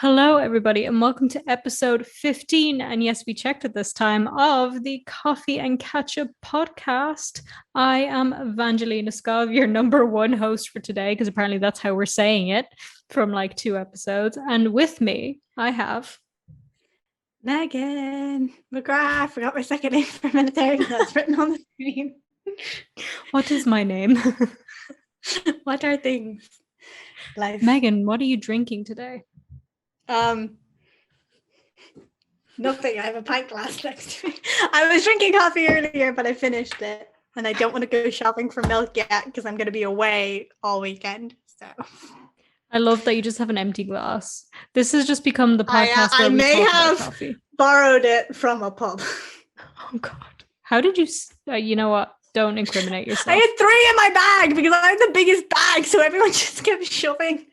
Hello, everybody, and welcome to episode 15. And yes, we checked it this time of the Coffee and Ketchup podcast. I am Evangelina Skov, your number one host for today, because apparently that's how we're saying it from like 2 episodes. And with me, I have Megan McGrath. I forgot my second name for a minute there. That's written on the screen. What is my name? What are things? Life. Megan, what are you drinking today? Nothing. I have a pint glass next to me. I was drinking coffee earlier, but I finished it. And I don't want to go shopping for milk yet because I'm going to be away all weekend. So I love that you just have an empty glass. This has just become the podcast where I we may talk have about coffee. Borrowed it from a pub. Oh God. How did you, you know what? Don't incriminate yourself. I had 3 in my bag because I have the biggest bag. So everyone just kept shoving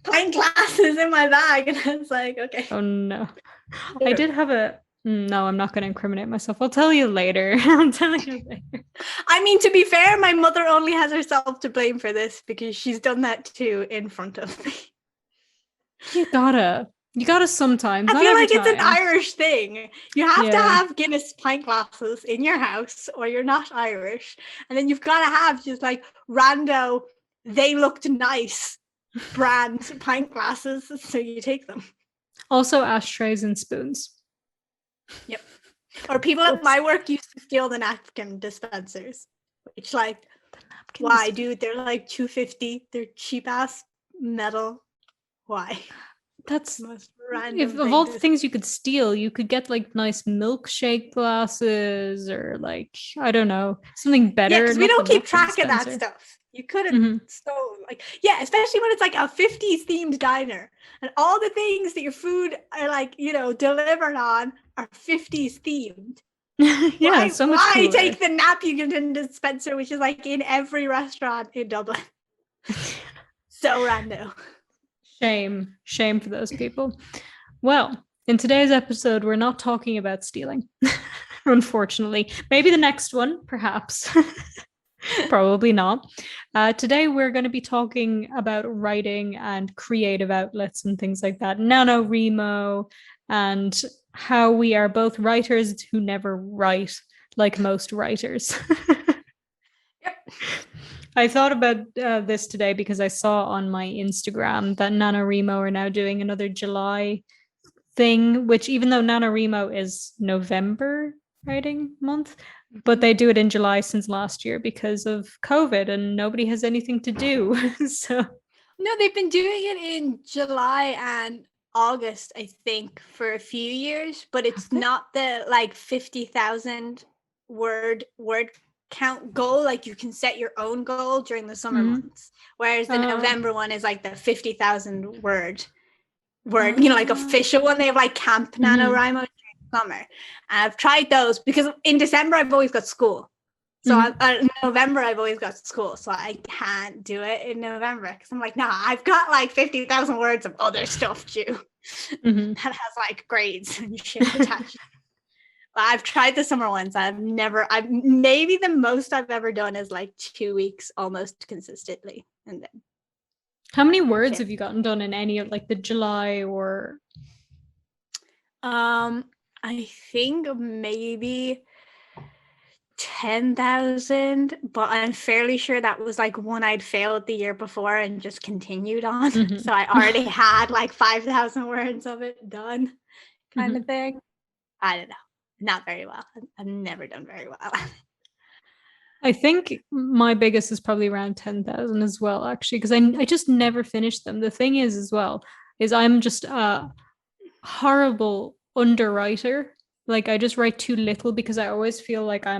pint glasses in my bag. And I was like, okay. Oh no. I did have no, I'm not going to incriminate myself. I'll tell you later. I'll tell you later. I mean, to be fair, my mother only has herself to blame for this because she's done that too in front of me. You gotta sometimes. I feel like it's an Irish thing. You have to have Guinness pint glasses in your house or you're not Irish. And then you've got to have just like rando, they looked nice brand pint glasses. So you take them. Also ashtrays and spoons. Yep. Or people at my work used to steal the napkin dispensers. Which like, why, dude? They're like $2.50. They're cheap ass metal. Why? That's the most random. Of all the things you could steal, you could get like nice milkshake glasses or like, I don't know, something better. Yeah, because we don't keep track of that stuff. You could have stolen, like, yeah, especially when it's like a 50s themed diner and all the things that your food are like, you know, delivered on are 50s themed. Yeah, so much cooler. Why take the napkin dispenser, which is like in every restaurant in Dublin? So random. Shame for those people. Well, in today's episode, we're not talking about stealing, unfortunately. Maybe the next one, perhaps. Probably not. Today, we're going to be talking about writing and creative outlets and things like that. NaNoWriMo and how we are both writers who never write like most writers. Yep. I thought about this today because I saw on my Instagram that NaNoWriMo are now doing another July thing, which even though NaNoWriMo is November writing month, but they do it in July since last year because of COVID and nobody has anything to do. So no, they've been doing it in July and August, I think, for a few years, but it's not the like 50,000 word count goal. Like you can set your own goal during the summer months, whereas the November one is like the 50,000 word, you know, like official one. They have like Camp NaNoWriMo during summer, and I've tried those because in December I've always got school, so in November I've always got school, so I can't do it in November because I'm like, nah, I've got like 50,000 words of other stuff due that has like grades and shit attached. I've tried the summer ones. I've maybe the most I've ever done is like 2 weeks almost consistently. And then how many words have you gotten done in any of like the July or I think maybe 10,000, but I'm fairly sure that was like one I'd failed the year before and just continued on. So I already had like 5,000 words of it done kind of thing. I don't know. Not very well. I've never done very well. I think my biggest is probably around 10,000 as well, actually, because I just never finished them. The thing is, as well, is I'm just a horrible underwriter. Like I just write too little because I always feel like I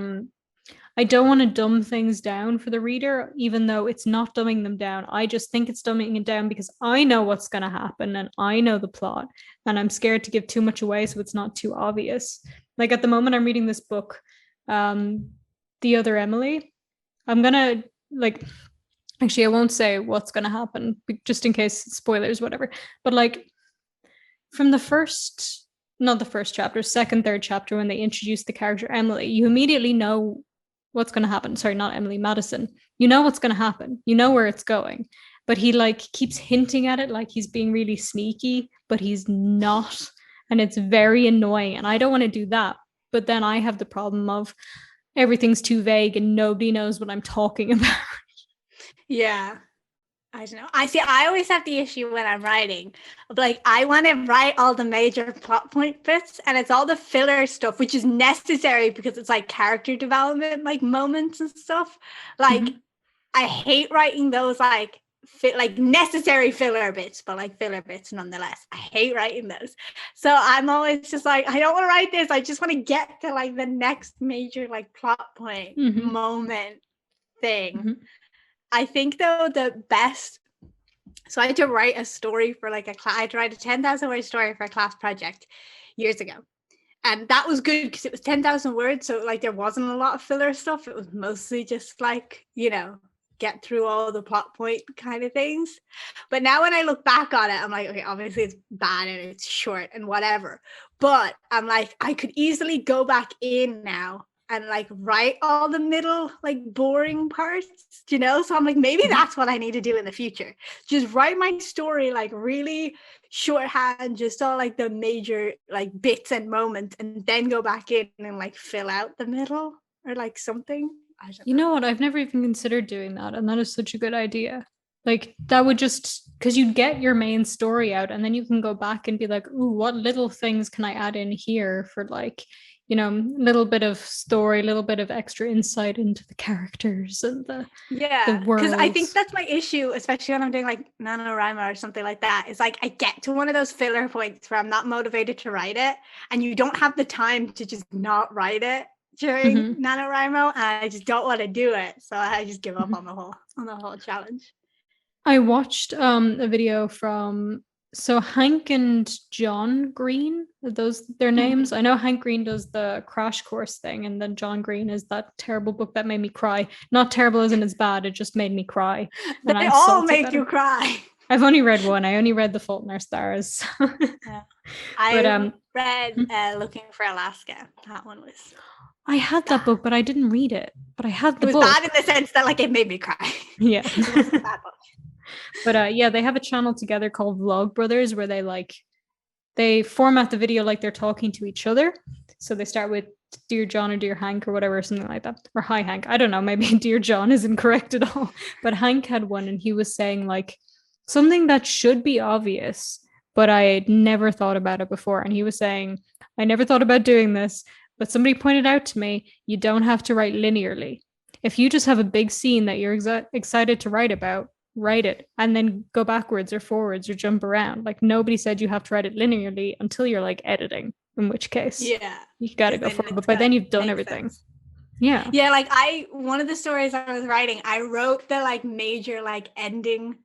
don't want to dumb things down for the reader, even though it's not dumbing them down. I just think it's dumbing it down because I know what's going to happen and I know the plot and I'm scared to give too much away so it's not too obvious. Like at the moment I'm reading this book, The Other Emily. I'm going to like, actually I won't say what's going to happen just in case spoilers, whatever. But like from the first, not the first chapter, second, third chapter, when they introduce the character Emily, you immediately know what's going to happen. Sorry, not Emily, Madison. You know what's going to happen. You know where it's going. but he like keeps hinting at it like he's being really sneaky, but he's not. And it's very annoying. And I don't want to do that. But then I have the problem of everything's too vague and nobody knows what I'm talking about. Yeah. I don't know. I always have the issue when I'm writing. Like, I want to write all the major plot point bits, and it's all the filler stuff, which is necessary because it's like character development, like moments and stuff. Like, I hate writing those like necessary filler bits, but like filler bits nonetheless. I hate writing those. So I'm always just like, I don't want to write this. I just want to get to like the next major like plot point moment thing. I think though the best, so I had to write a story for like a class. I had to write a 10,000 word story for a class project years ago. And that was good because it was 10,000 words. So like there wasn't a lot of filler stuff. It was mostly just like, you know, get through all the plot point kind of things. But now when I look back on it, I'm like, okay, obviously it's bad and it's short and whatever. But I'm like, I could easily go back in now and like write all the middle like boring parts, you know? So I'm like, maybe that's what I need to do in the future. Just write my story like really shorthand, just all like the major like bits and moments, and then go back in and like fill out the middle or like something. You know what? I've never even considered doing that. And that is such a good idea. Like that would just, because you'd get your main story out and then you can go back and be like, ooh, what little things can I add in here for like, you know, a little bit of story, a little bit of extra insight into the characters and the because I think that's my issue, especially when I'm doing like NaNoWriMo or something like that. Is like I get to one of those filler points where I'm not motivated to write it, and you don't have the time to just not write it during NaNoWriMo, and I just don't want to do it, so I just give up on the whole challenge. I watched a video from Hank and John Green, those their names. I know Hank Green does the crash course thing, and then John Green is that terrible book that made me cry. Not terrible as in it's bad, it just made me cry. They all make you cry. I've only read one. I only read The Fault in Our Stars. I read Looking for Alaska. That one was. I had that book, but I didn't read it. But I had the book. It was bad in the sense that like it made me cry. Yeah. It wasn't a bad book. But yeah, they have a channel together called Vlog Brothers where they format the video like they're talking to each other. So they start with Dear John or Dear Hank or whatever, something like that. Or Hi Hank. I don't know, maybe Dear John isn't correct at all. But Hank had one and he was saying like something that should be obvious, but I had never thought about it before. And he was saying, I never thought about doing this, but somebody pointed out to me, you don't have to write linearly. If you just have a big scene that you're excited to write about, write it and then go backwards or forwards or jump around. Like nobody said you have to write it linearly until you're like editing, in which case you gotta go forward, but by then you've done everything. Yeah, like one of the stories I was writing, I wrote the like major like ending,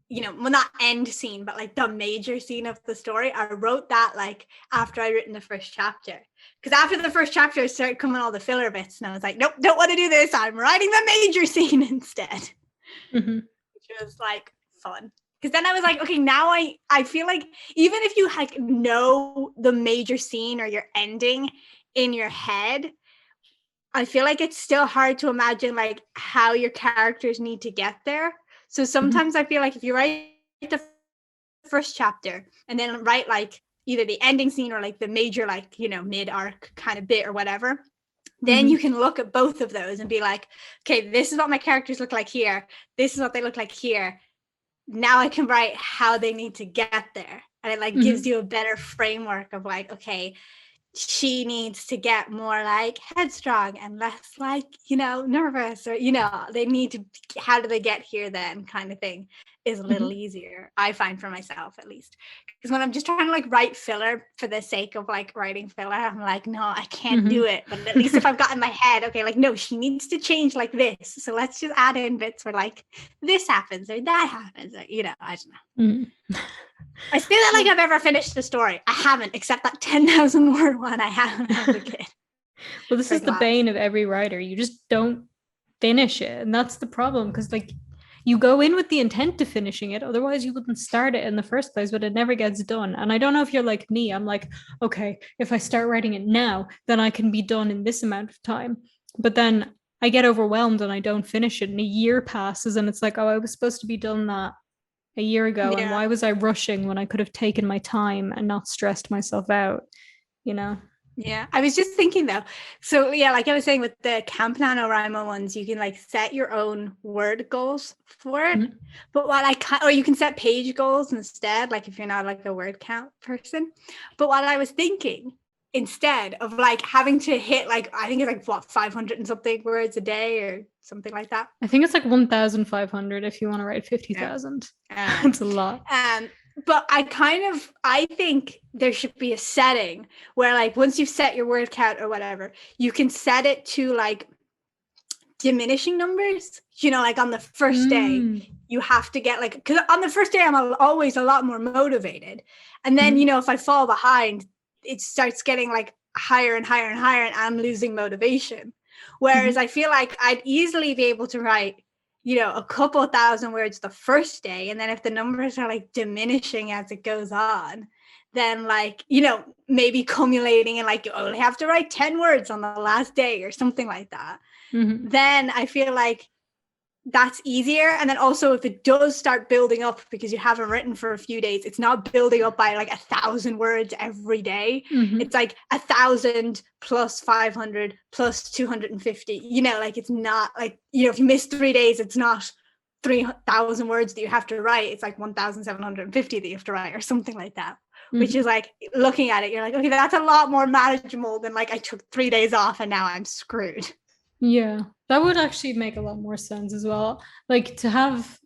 you know, well, not end scene, but like the major scene of the story. I wrote that like after I'd written the first chapter, because after the first chapter I started coming all the filler bits and I was like, nope, don't want to do this, I'm writing the major scene instead. Which was like fun, because then I was like, okay, now I feel like even if you like know the major scene or your ending in your head, I feel like it's still hard to imagine like how your characters need to get there. So sometimes I feel like if you write the first chapter and then write like either the ending scene or like the major like, you know, mid arc kind of bit or whatever, then you can look at both of those and be like, okay, this is what my characters look like here. This is what they look like here. Now I can write how they need to get there. And it like gives you a better framework of like, okay, she needs to get more like headstrong and less like, you know, nervous, or, you know, they need to, how do they get here then kind of thing is a little easier, I find, for myself at least. Because when I'm just trying to like write filler for the sake of like writing filler, I'm like, no, I can't do it. But at least if I've got in my head, okay, like, no, she needs to change like this. So let's just add in bits where like this happens or that happens, or, you know, I don't know. I feel that like I've ever finished the story. I haven't, except that 10,000 word one I haven't as a kid. Well, this is the bane of every writer. You just don't finish it. And that's the problem, because like you go in with the intent to finishing it. Otherwise, you wouldn't start it in the first place, but it never gets done. And I don't know if you're like me. I'm like, okay, if I start writing it now, then I can be done in this amount of time. But then I get overwhelmed and I don't finish it. And a year passes and it's like, oh, I was supposed to be done that a year ago, and Yeah. why was I rushing when I could have taken my time and not stressed myself out, you know? Yeah, I was just thinking though. So yeah, like I was saying with the Camp NaNoWriMo ones, you can like set your own word goals for it. Mhm. But what I can, or you can set page goals instead, like if you're not like a word count person. But what I was thinking, instead of like having to hit like, I think it's like what, 500 and something words a day or something like that. I think it's like 1,500 if you want to write Yeah. 50,000. All right. It's a lot. But I think there should be a setting where like once you've set your word count or whatever, you can set it to like diminishing numbers. You know, like on the first day, you have to get like, because on the first day I'm always a lot more motivated, and then you know if I fall behind, it starts getting like higher and higher and higher, and I'm losing motivation. Whereas I feel like I'd easily be able to write, you know, a couple thousand words the first day, and then if the numbers are like diminishing as it goes on, then like, you know, maybe cumulating and like you only have to write 10 words on the last day or something like that. Then I feel like that's easier. And then also if it does start building up because you haven't written for a few days, it's not building up by like 1,000 words every day. It's like 1,000 plus 500 plus 250, you know, like it's not like, you know, if you miss 3 days, it's not 3,000 words that you have to write. It's like 1,750 that you have to write or something like that. Which is like looking at it, you're like, okay, that's a lot more manageable than like I took 3 days off and now I'm screwed. Yeah, that would actually make a lot more sense as well. Like to have,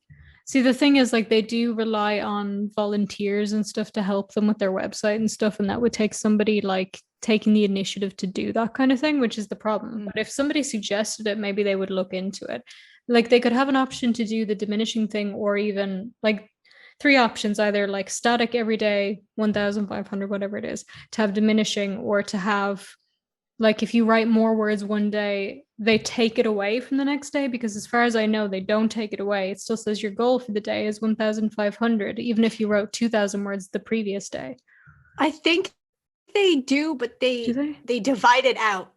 see, the thing is, like, they do rely on volunteers and stuff to help them with their website and stuff. And that would take somebody like taking the initiative to do that kind of thing, which is the problem. But if somebody suggested it, maybe they would look into it. Like, they could have an option to do the diminishing thing, or even like three options, either like static every day, 1,500, whatever it is, to have diminishing, or to have like if you write more words one day, they take it away from the next day, because as far as I know, they don't take it away. It still says your goal for the day is 1,500, even if you wrote 2,000 words the previous day. I think they do, but Do they divide it out.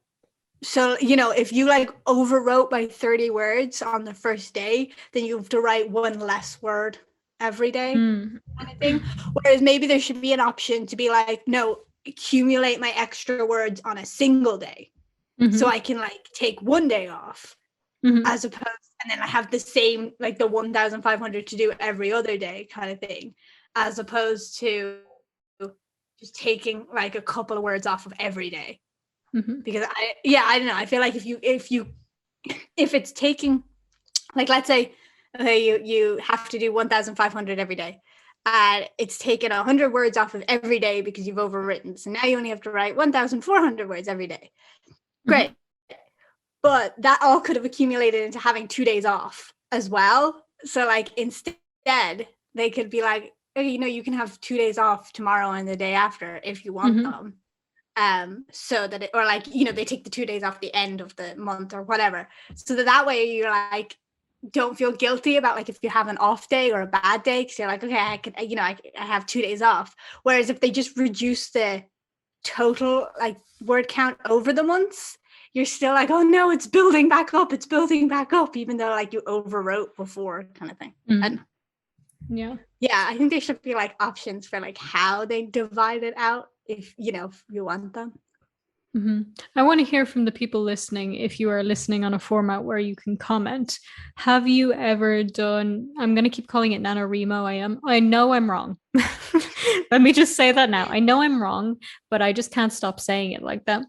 So, you know, if you like overwrote by 30 words on the first day, then you have to write one less word every day, kind of thing. Whereas maybe there should be an option to be like, no, accumulate my extra words on a single day. So I can like take 1 day off as opposed, and then I have the same, like the 1,500 to do every other day kind of thing, as opposed to just taking like a couple of words off of every day. Because I don't know. I feel like if it's taking, like, let's say, okay, you have to do 1,500 every day, and it's taken 100 words off of every day because you've overwritten. So now you only have to write 1,400 words every day. Great. But that all could have accumulated into having 2 days off as well. So like instead, they could be like, okay, you know, you can have 2 days off tomorrow and the day after if you want them. So that it, or like, you know, they take the 2 days off the end of the month or whatever. So that way you're like, don't feel guilty about like if you have an off day or a bad day, because you're like, okay, I could, you know, I have 2 days off. Whereas if they just reduce the total like word count over the months, you're still like, oh no, it's building back up, even though like you overwrote before, kind of thing. And yeah, I think there should be like options for like how they divide it out if you know if you want them. I want to hear from the people listening. If you are listening on a format where you can comment, have you ever done, I'm going to keep calling it NaNoWriMo. I know I'm wrong. Let me just say that now. I know I'm wrong, but I just can't stop saying it like that.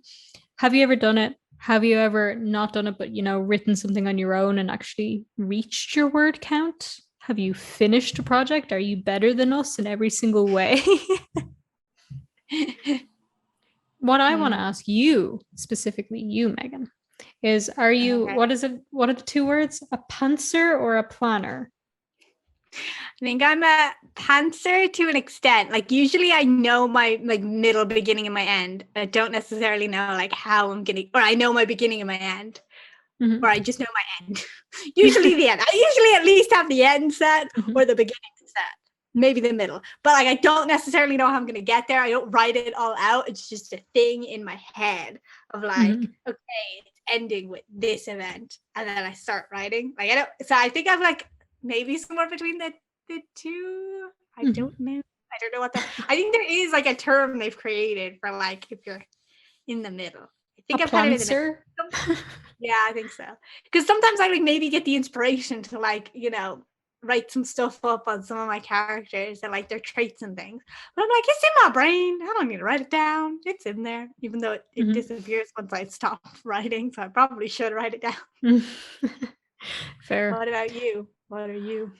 Have you ever done it? Have you ever not done it, but, you know, written something on your own and actually reached your word count? Have you finished a project? Are you better than us in every single way? What I want to ask you, specifically you, Megan, is are you, Okay. what is it? What are the two words? A pantser or a planner? I think I'm a pantser to an extent. Like usually I know my like middle, beginning, and my end. I don't necessarily know like how I'm gonna, or I know my beginning and my end, or I just know my end. Usually the end. I usually at least have the end set or the beginning set, maybe the middle. But like I don't necessarily know how I'm gonna get there. I don't write it all out. It's just a thing in my head of like, okay, it's ending with this event, and then I start writing. Like I don't. So I think I'm like maybe somewhere between the the two. I Mhm. don't know. I don't know what the. I think there is like a term they've created for like if you're in the middle. I A think I'm kind of in the middle. plancer. Yeah, I think so. Because sometimes I like maybe get the inspiration to like, write some stuff up on some of my characters and like their traits and things. But I'm like, it's in my brain. I don't need to write it down. It's in there, even though it Mhm. disappears once I stop writing. So I probably should write it down. Fair. What about you? What are you?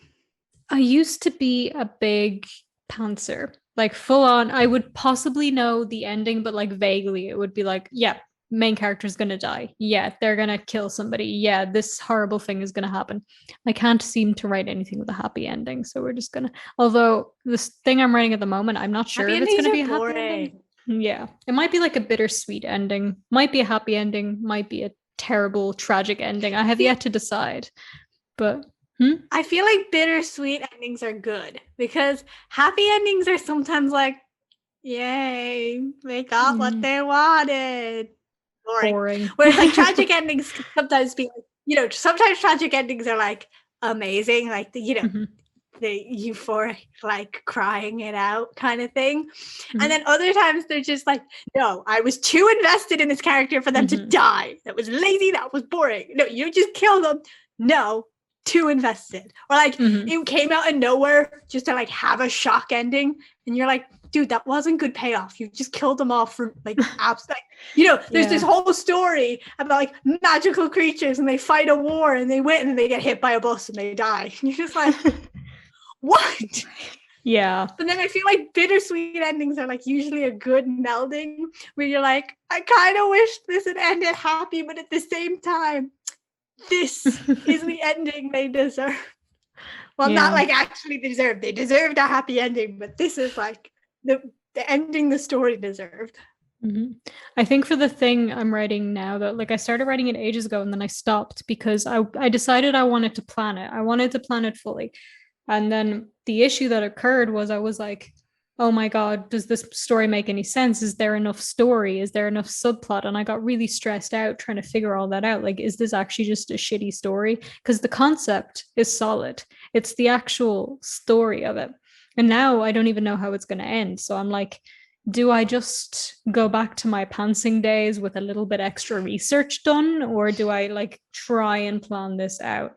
I used to be a big pantser, like full on. I would possibly know the ending, but like vaguely, it would be like, yeah, main character's gonna die. Yeah, they're gonna kill somebody. Yeah, this horrible thing is gonna happen. I can't seem to write anything with a happy ending, so we're just gonna. Although this thing I'm writing at the moment, I'm not sure Happy if it's endings gonna are be a happy ending. boring. Yeah, it might be like a bittersweet ending, might be a happy ending, might be a terrible tragic ending. I have See, yet to decide, but. Hmm? I feel like bittersweet endings are good because happy endings are sometimes like, yay, they got what Mm, they wanted. Boring. boring. Whereas like tragic endings can sometimes be like, sometimes tragic endings are like amazing, like Mhm, the euphoric, like crying it out kind of thing. And mhm, then other times they're just like, no, I was too invested in this character for them to mhm, die. That was lazy, that was boring. No, you just killed them. No, too invested. Or like mhm. it came out of nowhere just to like have a shock ending. And you're like, dude, that wasn't good payoff. You just killed them off for like abstract. There's this Yeah. whole story about like magical creatures and they fight a war and they win and they get hit by a bus and they die. And you're just like, what? Yeah. But then I feel like bittersweet endings are like usually a good melding where you're like, I kind of wish this had ended happy, but at the same time, this is the ending they deserve. Well, not Yeah. like actually deserve. They deserved a happy ending, but this is like the ending the story deserved. Mhm. I think for the thing I'm writing now, that like I started writing it ages ago and then I stopped because I decided I wanted to plan it. I wanted to plan it fully. And then the issue that occurred was I was like, oh my God, does this story make any sense? Is there enough story? Is there enough subplot? And I got really stressed out trying to figure all that out. Like, is this actually just a shitty story? Because the concept is solid, it's the actual story of it. And now I don't even know how it's going to end. So I'm like, do I just go back to my pantsing days with a little bit extra research done, or do I like try and plan this out?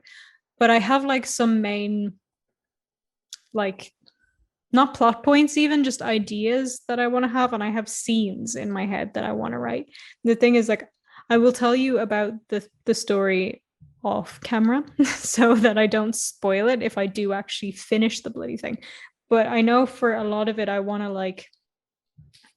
But I have like some main, like, not plot points, even just ideas that I want to have, and I have scenes in my head that I want to write. The thing is, like, I will tell you about the story off camera so that I don't spoil it if I do actually finish the bloody thing. But I know for a lot of it, I want to like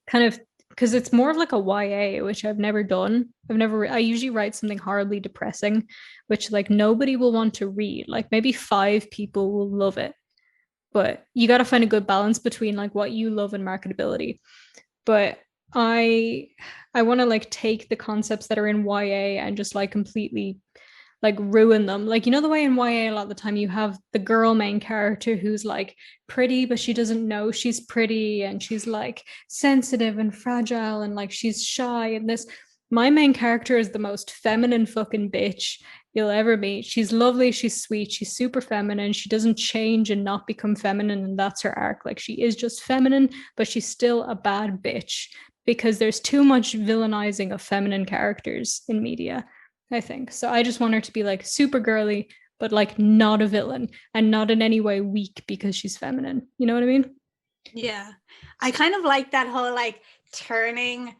kind of, because it's more of like a YA, which I've never done. I usually write something horribly depressing, which like nobody will want to read. Like maybe five people will love it, but you got to find a good balance between like what you love and marketability. But I want to like take the concepts that are in YA and just like completely like ruin them. Like, you know, the way in YA a lot of the time you have the girl main character who's like pretty, but she doesn't know she's pretty, and she's like sensitive and fragile and like she's shy. And this, my main character is the most feminine fucking bitch you'll ever meet. She's lovely, she's sweet, she's super feminine. She doesn't change and not become feminine, and that's her arc. Like, she is just feminine, but she's still a bad bitch because there's too much villainizing of feminine characters in media, I think. So I just want her to be like super girly, but like not a villain and not in any way weak because she's feminine. You know what I mean? Yeah. I kind of like that whole like turning,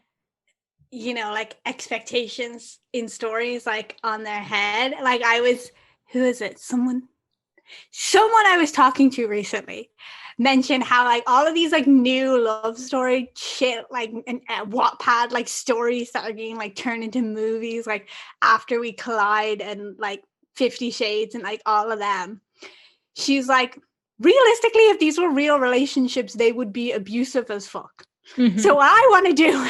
like expectations in stories like on their head. Like who is it? Someone I was talking to recently mentioned how like all of these like new love story shit like and Wattpad like stories that are getting like turned into movies like After We Collide and like 50 Shades and like all of them. She's like, realistically, if these were real relationships, they would be abusive as fuck. So what I want to do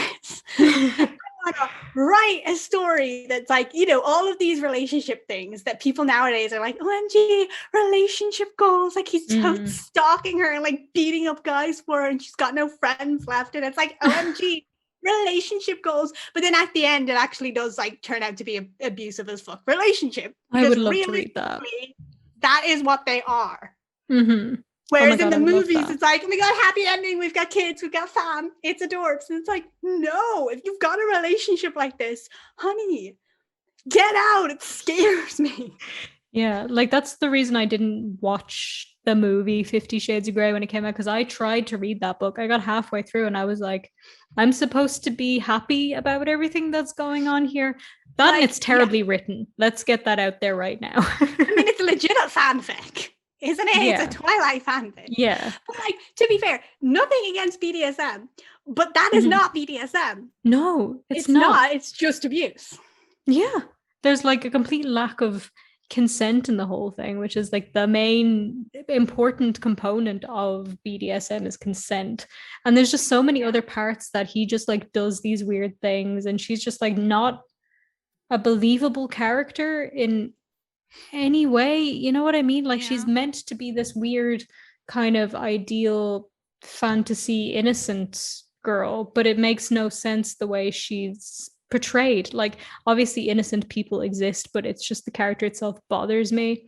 is write a story that's like, all of these relationship things that people nowadays are like, OMG, relationship goals. Like he's stalking her and like beating up guys for her and she's got no friends left. And it's like, OMG, relationship goals. But then at the end, it actually does like turn out to be an abusive as fuck relationship. I Because would love to read that. that is what they are. Mm-hmm. Oh my Whereas in God, the I would love movies, that. it's like, oh my God, happy ending. We've got kids. We've got fam. It's adorbs. And it's like, no, if you've got a relationship like this, honey, get out. It scares me. Yeah, like that's the reason I didn't watch the movie 50 Shades of Grey when it came out, because I tried to read that book. I got halfway through and I was like, I'm supposed to be happy about everything that's going on here. That and Like, it's terribly written. Let's get that out there right now. I mean, it's a legit fanfic, isn't it? Yeah. It's a Twilight fanfic. Yeah. But like, to be fair, nothing against BDSM, but that is not BDSM. No, It's not. It's just abuse. Yeah. There's like a complete lack of consent in the whole thing, which is like the main important component of BDSM is consent. And there's just so many other parts that he just like does these weird things, and she's just like not a believable character in any way. You know what I mean? Like she's meant to be this weird kind of ideal fantasy innocent girl, but it makes no sense the way she's portrayed. Like obviously innocent people exist, but it's just the character itself bothers me.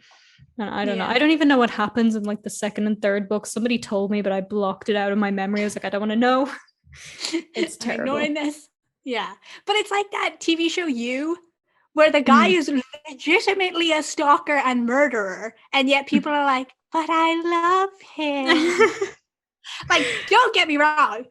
And I don't know. I don't even know what happens in like the second and third book. Somebody told me, but I blocked it out of my memory. I was like, I don't want to know. It's terrible. I'm ignoring this. Yeah. But it's like that TV show You, where the guy is legitimately a stalker and murderer, and yet people are like, but I love him. Like, don't get me wrong.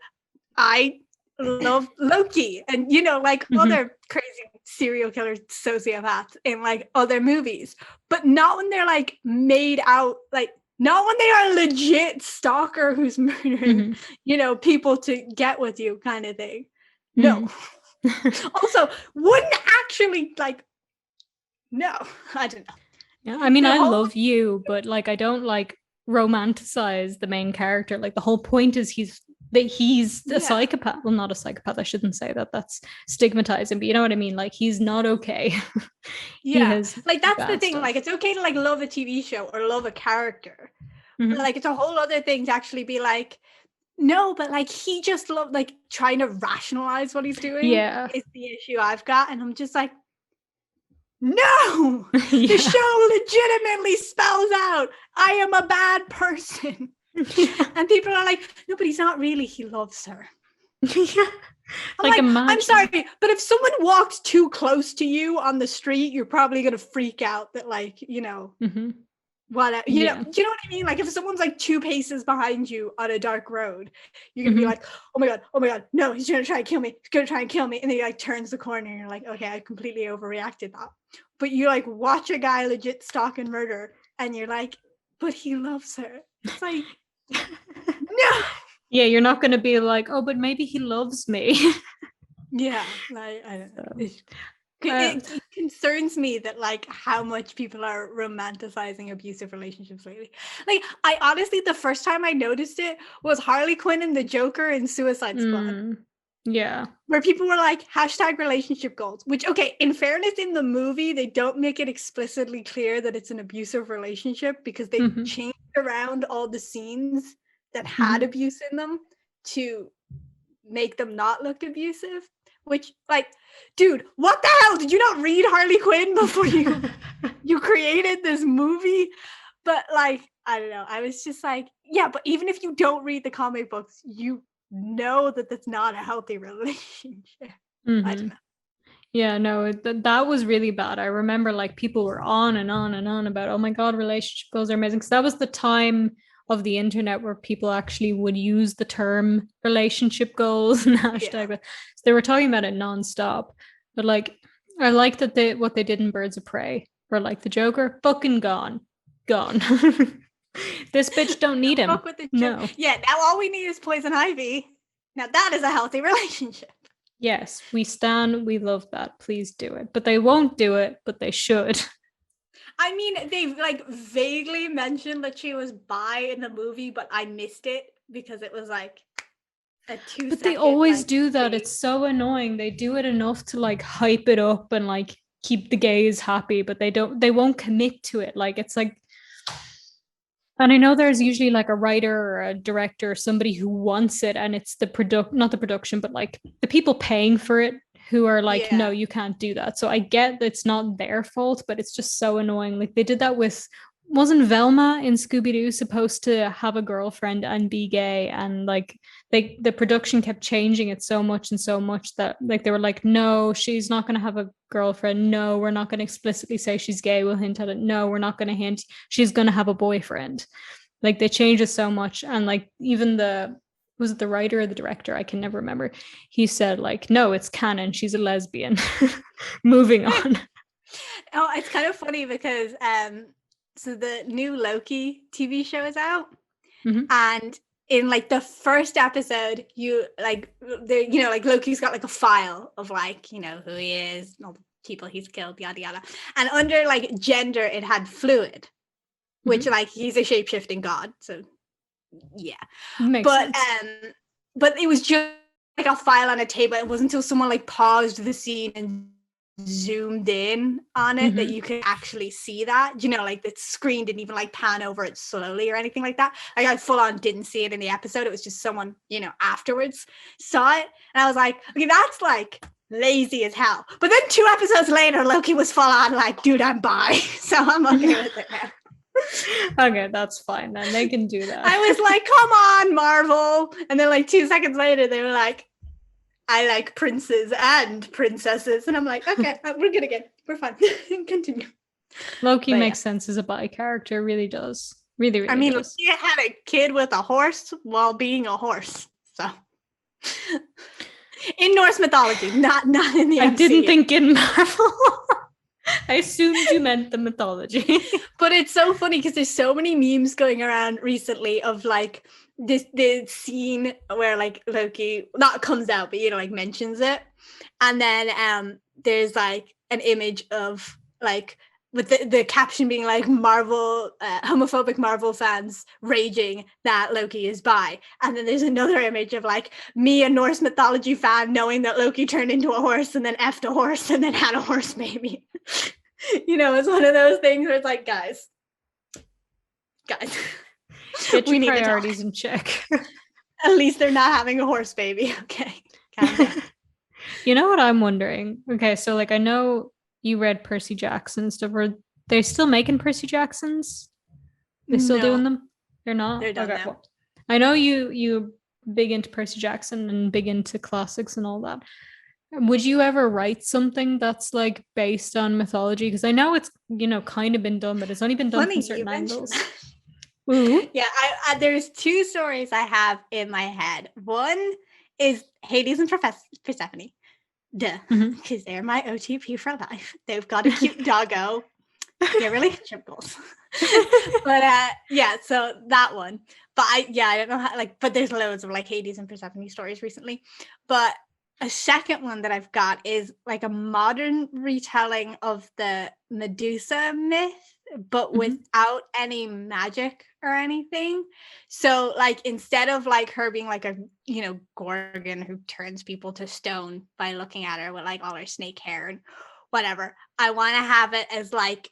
I love Loki and, you know, like other crazy serial killer sociopaths in like other movies, but not when they're like made out, like not when they are legit stalker who's murdering, you know, people to get with you kind of thing. No. Also, wouldn't actually like, no, I don't know. Yeah, I mean, I love You, but like I don't like romanticize the main character. Like the whole point is he's a psychopath. Well, not a psychopath. I shouldn't say that. That's stigmatizing, but you know what I mean? Like he's not okay. Yeah. Like that's the thing. Stuff. Like it's okay to like love a TV show or love a character. But like it's a whole other thing to actually be like, no, but like he just loved like trying to rationalize what he's doing. Yeah. Is the issue I've got. And I'm just like, no, the show legitimately spells out I am a bad person. And people are like, no, but he's not really. He loves her. I'm sorry, but if someone walked too close to you on the street, you're probably going to freak out that like, you know, what, you know, do you know what I mean? Like if someone's like 2 paces behind you on a dark road, you're going to be like, oh my God, no, he's going to try and kill me. He's going to try and kill me. And then he like turns the corner and you're like, okay, I completely overreacted that. But you like watch a guy legit stalk and murder and you're like, but he loves her. It's like, no. Yeah, you're not going to be like, oh, but maybe he loves me. Yeah, like, I don't know. It concerns me that like how much people are romanticizing abusive relationships lately. Like I honestly, the first time I noticed it was Harley Quinn and the Joker in Suicide Squad. Yeah. Where people were like, #relationship goals, which, okay, in fairness, in the movie, they don't make it explicitly clear that it's an abusive relationship because they changed around all the scenes that had abuse in them to make them not look abusive. Which, like, dude, what the hell? Did you not read Harley Quinn before you created this movie? But, like, I don't know. I was just like, yeah, but even if you don't read the comic books, you know that that's not a healthy relationship. I don't know. Yeah, no, that was really bad. I remember, like, people were on and on and on about, oh my God, relationship goals are amazing. Because that was the time of the internet where people actually would use the term relationship goals and hashtag. So they were talking about it nonstop. But like, I like that what they did in Birds of Prey, where like the Joker, fucking gone. This bitch don't need him. No. Yeah, now all we need is Poison Ivy. Now that is a healthy relationship. Yes, we love that. Please do it. But they won't do it, but they should. I mean, they like vaguely mentioned that she was bi in the movie, but I missed it because it was like a 2 But they always do that. It's so annoying. They do it enough to like hype it up and like keep the gays happy, but they won't commit to it. Like it's like, and I know there's usually like a writer or a director or somebody who wants it, and it's not the production, but like the people paying for it who are like, no, you can't do that. So I get that it's not their fault, but it's just so annoying. Like they did that with wasn't Velma in Scooby-Doo supposed to have a girlfriend and be gay? And like the production kept changing it so much and so much that like they were like, no, she's not going to have a girlfriend. No, we're not going to explicitly say she's gay. We'll hint at it. No, we're not going to hint. She's going to have a boyfriend. Like they changed it so much. And like even was it the writer or the director? I can never remember. He said like, no, it's canon. She's a lesbian. Moving on. Oh, it's kind of funny because so the new Loki TV show is out, and in like the first episode, you like like Loki's got like a file of like who he is, all the people he's killed, yada yada, and under like gender, it had fluid, which like he's a shape-shifting god, so yeah. Makes sense. But it was just like a file on a table. It wasn't until someone like paused the scene and zoomed in on it that you could actually see that, like the screen didn't even like pan over it slowly or anything like that. Like I full on didn't see it in the episode. It was just someone afterwards saw it, and I was like, okay, that's like lazy as hell. But then 2 episodes later, Loki was full on like, dude, I'm bi. So I'm okay with it now. Okay, that's fine then. They can do that. I was like, come on, Marvel. And then like 2 seconds later, they were like, I like princes and princesses. And I'm like, okay, we're good again. We're fine. Continue. Loki makes sense as a bi character, really does. Really, really I mean, does. Loki had a kid with a horse while being a horse. So in Norse mythology, not in the MCU. I didn't think in Marvel. I assumed you meant the mythology. But it's so funny because there's so many memes going around recently of like the scene where like Loki not comes out, but like mentions it, and then there's like an image of like with the caption being like Marvel homophobic Marvel fans raging that Loki is bi, and then there's another image of like me, a Norse mythology fan, knowing that Loki turned into a horse and then effed a horse and then had a horse baby. It's one of those things where it's like, guys, get your priorities in check. At least they're not having a horse baby. Okay. You know what I'm wondering? Okay, so like I know you read Percy Jackson stuff. Are they still making Percy Jacksons? They still doing them? They're not? They're done now. Well, I know you big into Percy Jackson and big into classics and all that. Would you ever write something that's like based on mythology? Because I know it's kind of been done, but it's only been done from certain angles. Yeah, I there's 2 stories I have in my head. One is Hades and Persephone. Duh, because they're my OTP for life. They've got a cute doggo. They're relationship goals. But yeah, so that one. But I don't know how but there's loads of like Hades and Persephone stories recently. But a second one that I've got is like a modern retelling of the Medusa myth, but without any magic or anything. So like instead of like her being like a Gorgon who turns people to stone by looking at her with like all her snake hair and whatever, I want to have it as like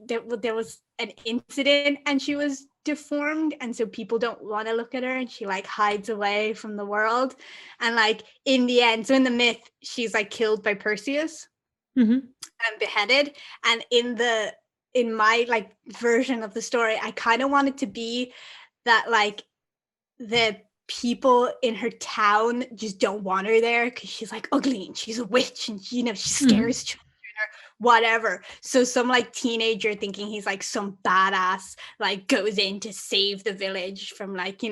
there was an incident and she was deformed, and so people don't want to look at her and she like hides away from the world, and like in the end, so in the myth she's like killed by Perseus and beheaded, and in my like version of the story I kind of want it to be that like the people in her town just don't want her there because she's like ugly and she's a witch and she scares children or whatever. So some like teenager thinking he's like some badass like goes in to save the village from like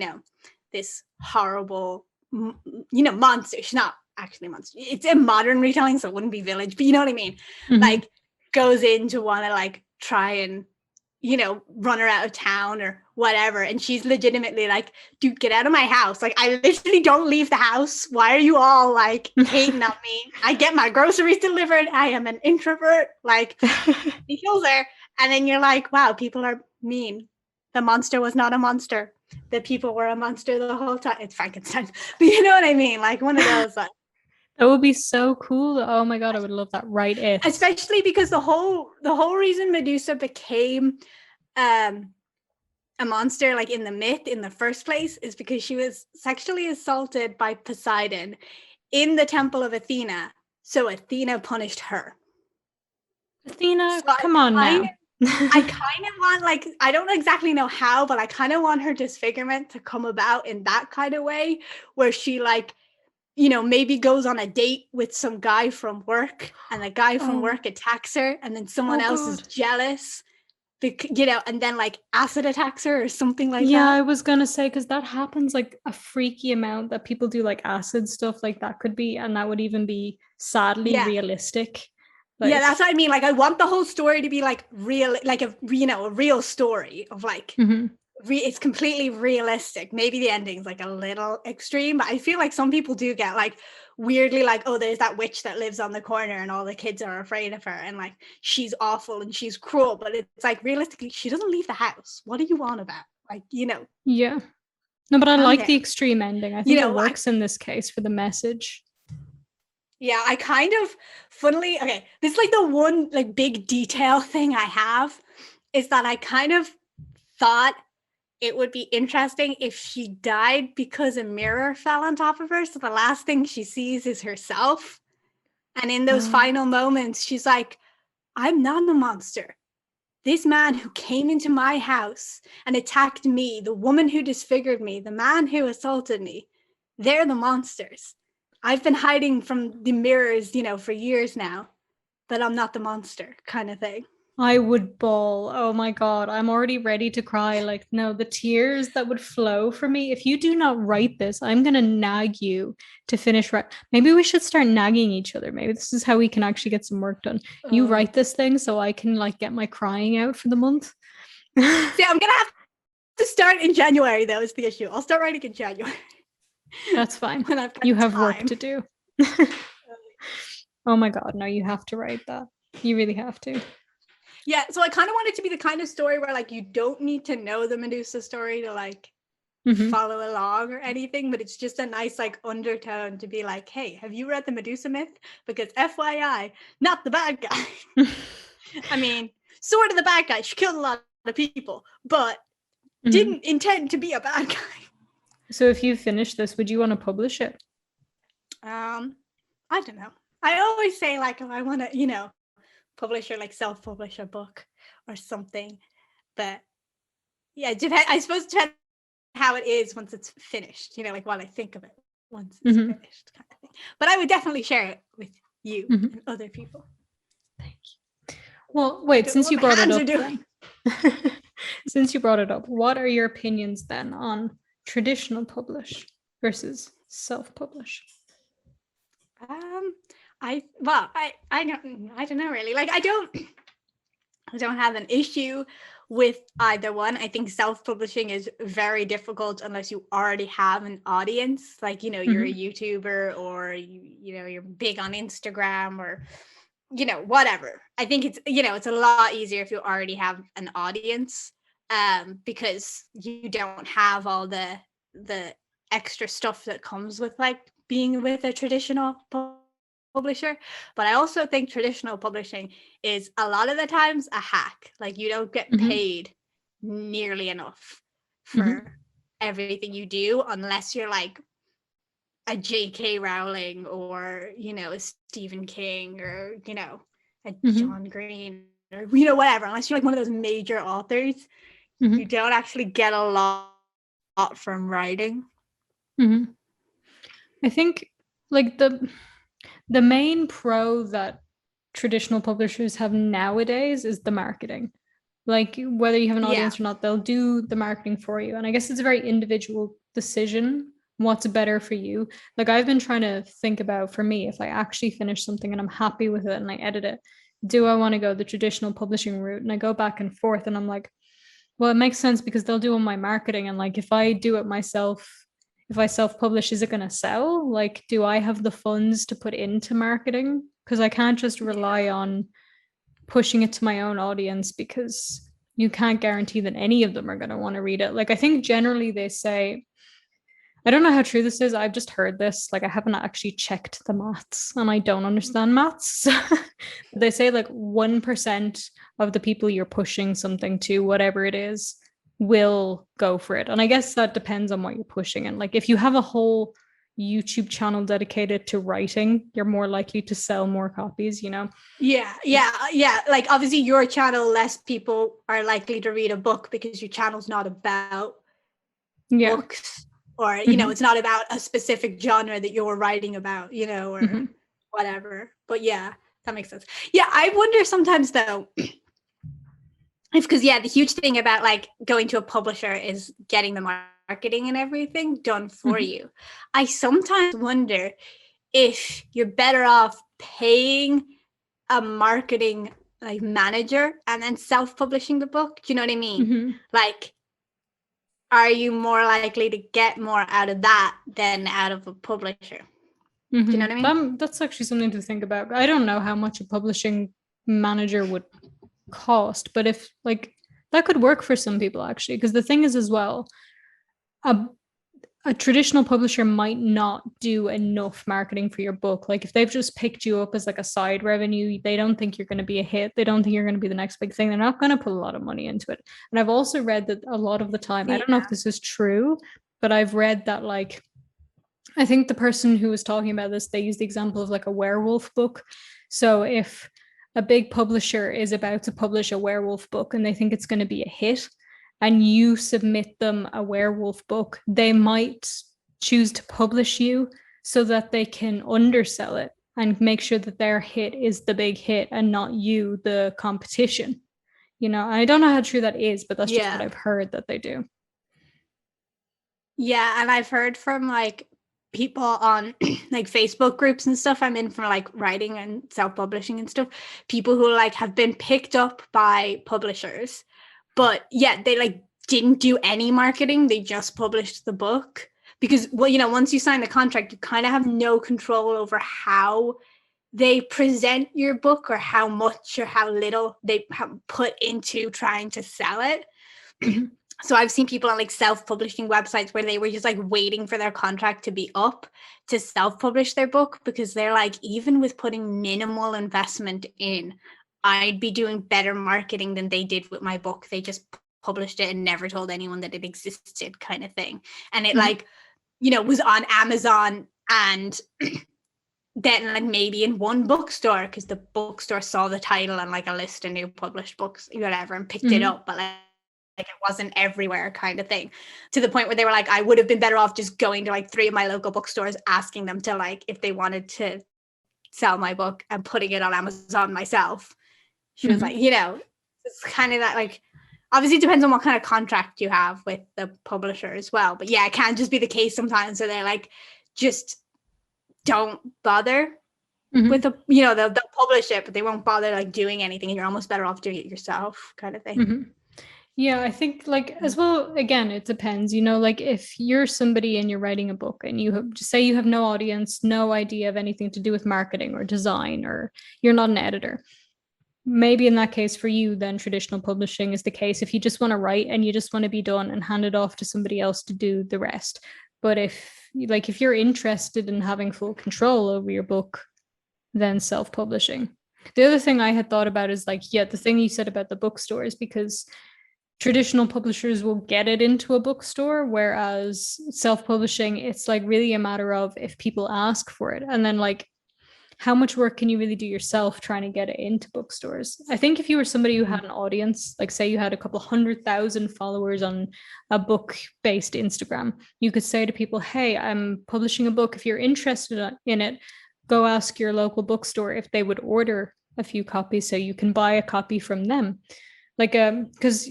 this horrible monster. She's not actually a monster. It's a modern retelling, so it wouldn't be village, but you know what I mean. Like goes in to want to like try and run her out of town or whatever, and she's legitimately like, dude, get out of my house, like I literally don't leave the house, why are you all like hating on me? I get my groceries delivered, I am an introvert. Like he kills her, and then you're like, wow, people are mean. The monster was not a monster, the people were a monster the whole time. It's Frankenstein, but you know what I mean, like one of those like that would be so cool. Oh my god, I would love that. Right, especially because the whole reason Medusa became a monster like in the myth in the first place is because she was sexually assaulted by Poseidon in the temple of Athena, so Athena punished her. Athena, so come on now. I kind of want, like, I don't exactly know how, but I kind of want her disfigurement to come about in that kind of way, where she, like, you know, maybe goes on a date with some guy from work, and the guy from Oh. work attacks her, and then someone Oh else is God. jealous, you know, and then like acid attacks her or something like Yeah, that. I was gonna say because that happens like a freaky amount that people do like acid stuff like that could be, and that would even be sadly Yeah. realistic. Yeah, Like, that's what I mean. Like, I want the whole story to be like real, like a, you know, a real story of like, mhm. it's completely realistic. Maybe the ending's like a little extreme, but I feel like some people do get like weirdly like, oh, there's that witch that lives on the corner and all the kids are afraid of her and like she's awful and she's cruel, but it's like realistically, she doesn't leave the house. What are you on about? Like, you know, Yeah. No, but I calm like the down. extreme ending. I You think it know, works in this case for the message. yeah, I kind of, funnily, okay, this is like the one like big detail thing I have is that I kind of thought it would be interesting if she died because a mirror fell on top of her. So the last thing she sees is herself. And in those final moments, she's like, I'm not a monster. This man who came into my house and attacked me, the woman who disfigured me, the man who assaulted me, they're the monsters. I've been hiding from the mirrors, you know, for years now, but I'm not the monster, kind of thing. I would bawl. Oh my God. I'm already ready to cry. Like, no, the tears that would flow for me. If you do not write this, I'm going to nag you to finish. Maybe we should start nagging each other. Maybe this is how we can actually get some work done. You write this thing so I can like get my crying out for the month. See, I'm going to have to start in January, though, is the issue. I'll start writing in January. That's fine. When I've got You have time. work to do. Oh my God. No, you have to write that. You really have to. Yeah, so I kind of want it to be the kind of story where like you don't need to know the Medusa story to like follow along or anything, but it's just a nice like undertone to be like, hey, have you read the Medusa myth? Because FYI, not the bad guy. I mean, sort of the bad guy. She killed a lot of people, but didn't intend to be a bad guy. So if you finish this, would you want to publish it? I don't know. I always say like if I want to, you know, publish or like self-publish a book or something, but yeah, I suppose it depends how it is once it's finished, you know, like what I think of it once it's finished kind of thing. But I would definitely share it with you and other people. Thank you. Well, wait, since you brought it up then, since you brought it up, what are your opinions then on traditional publish versus self-publish? I don't know really. Like I don't have an issue with either one. I think self-publishing is very difficult unless you already have an audience, like, you know, you're a YouTuber or you know, you're big on Instagram or, you know, whatever. I think it's, you know, it's a lot easier if you already have an audience, because you don't have all the extra stuff that comes with like being with a traditional publisher. But I also think traditional publishing is a lot of the times a hack. Like you don't get paid nearly enough for everything you do unless you're like a J.K. Rowling or, you know, a Stephen King or, you know, a John Green or, you know, whatever. Unless you're like one of those major authors, you don't actually get a lot from writing. I think like the main pro that traditional publishers have nowadays is the marketing. Like whether you have an audience or not, they'll do the marketing for you. And I guess it's a very individual decision what's better for you. Like I've been trying to think about for me, if I actually finish something and I'm happy with it and I edit it, do I want to go the traditional publishing route? And I go back and forth and I'm like, well, it makes sense because they'll do all my marketing. And like if I do it myself, if I self-publish, is it going to sell? Like, do I have the funds to put into marketing? Because I can't just rely on pushing it to my own audience because you can't guarantee that any of them are going to want to read it. Like, I think generally they say, I don't know how true this is. I've just heard this. Like, I haven't actually checked the maths and I don't understand maths. They say like 1% of the people you're pushing something to, whatever it is, will go for it. And I guess that depends on what you're pushing. And like, if you have a whole YouTube channel dedicated to writing, you're more likely to sell more copies, you know? Yeah. Like obviously your channel, less people are likely to read a book because your channel's not about books, or, you know, it's not about a specific genre that you're writing about, you know, or whatever. But yeah, that makes sense. Yeah, I wonder sometimes though, if, because the huge thing about like going to a publisher is getting the marketing and everything done for you. I sometimes wonder if you're better off paying a marketing like manager and then self-publishing the book. Do you know what I mean? Like, are you more likely to get more out of that than out of a publisher? Do you know what I mean? That's actually something to think about. I don't know how much a publishing manager would cost, but if like that could work for some people actually, because the thing is as well, a traditional publisher might not do enough marketing for your book. Like if they've just picked you up as like a side revenue, they don't think you're going to be a hit. They don't think you're going to be the next big thing. They're not going to put a lot of money into it. And I've also read that a lot of the time, I don't know if this is true, but I've read that like, I think the person who was talking about this, they used the example of like a werewolf book. So if a big publisher is about to publish a werewolf book and they think it's going to be a hit, and you submit them a werewolf book, they might choose to publish you so that they can undersell it and make sure that their hit is the big hit and not you, the competition. You know, I don't know how true that is, but that's just what I've heard that they do. Yeah, and I've heard from like people on like Facebook groups and stuff I'm in for like writing and self-publishing and stuff, people who like have been picked up by publishers, but they like didn't do any marketing, they just published the book. Because, well, you know, once you sign the contract, you kind of have no control over how they present your book or how much or how little they put into trying to sell it. So I've seen people on like self-publishing websites where they were just like waiting for their contract to be up to self-publish their book, because they're like, even with putting minimal investment in, I'd be doing better marketing than they did with my book. They just published it and never told anyone that it existed, kind of thing. And it like, you know, was on Amazon and then like maybe in one bookstore, because the bookstore saw the title and like a list of new published books, whatever, and picked it up. But like it wasn't everywhere, kind of thing, to the point where they were like, I would have been better off just going to like 3 of my local bookstores, asking them to like, if they wanted to sell my book, and putting it on Amazon myself. She was like, you know, it's kind of that, like, obviously it depends on what kind of contract you have with the publisher as well. But yeah, it can just be the case sometimes where they're like, just don't bother with the, you know, they'll publish it, but they won't bother like doing anything, and you're almost better off doing it yourself, kind of thing. Yeah, I think like as well, again, it depends, you know, like if you're somebody and you're writing a book and you have, just say you have no audience, no idea of anything to do with marketing or design, or you're not an editor. Maybe in that case for you, then traditional publishing is the case if you just want to write and you just want to be done and hand it off to somebody else to do the rest. But if you're interested in having full control over your book, then self-publishing. The other thing I had thought about is like, the thing you said about the bookstores, because traditional publishers will get it into a bookstore, whereas self-publishing, it's like really a matter of if people ask for it. And then like, how much work can you really do yourself trying to get it into bookstores? I think if you were somebody who had an audience, like say you had a couple 100,000 followers on a book-based Instagram, you could say to people, hey, I'm publishing a book. If you're interested in it, go ask your local bookstore if they would order a few copies so you can buy a copy from them. Like, because